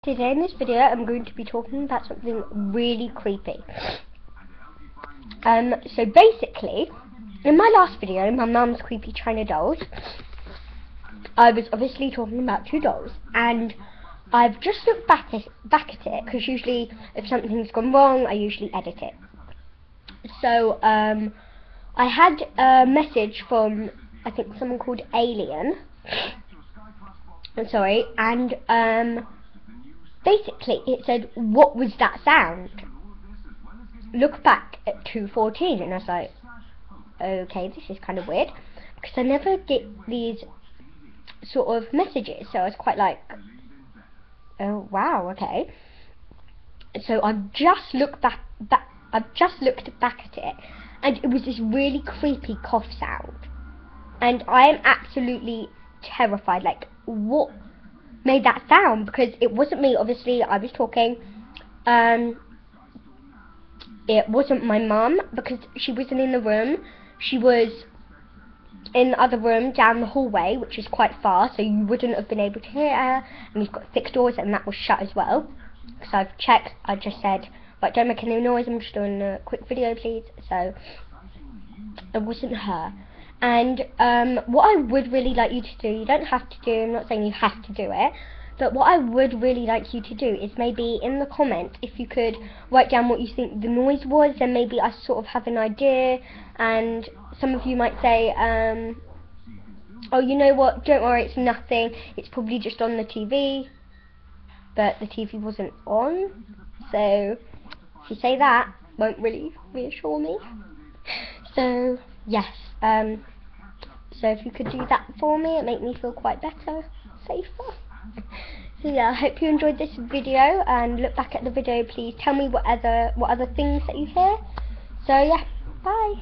Today in this video I'm going to be talking about something really creepy. So basically, in my last video, my mum's creepy China dolls, I was obviously talking about two dolls, and I've just looked back at it, because usually if something's gone wrong, I usually edit it. So I had a message from, I think, someone called Alien. I'm sorry, and basically it said, "What was that sound? Look back at 2:14," and I was like, okay, this is kind of weird, because I never get these sort of messages, so I was quite like, oh wow, okay. So I've just looked back at it, and it was this really creepy cough sound, and I am absolutely terrified. Like, what made that sound? Because it wasn't me, obviously. I was talking. It wasn't my mum, because she wasn't in the room. She was in the other room down the hallway, which is quite far, so you wouldn't have been able to hear her. And we've got 6 doors, and that was shut as well. So I've checked. I just said, right, don't make any noise, I'm just doing a quick video, please. So it wasn't her. And what I would really like you to do, you don't have to do, I'm not saying you have to do it, but what I would really like you to do is maybe in the comments, if you could write down what you think the noise was, then maybe I sort of have an idea. And some of you might say, oh, you know what, don't worry, it's nothing, it's probably just on the TV. But the TV wasn't on, so if you say that, won't really reassure me. So yes, so if you could do that for me, it'd make me feel quite better, safer. So yeah, I hope you enjoyed this video, and look back at the video, please tell me what other things that you hear. So yeah, bye.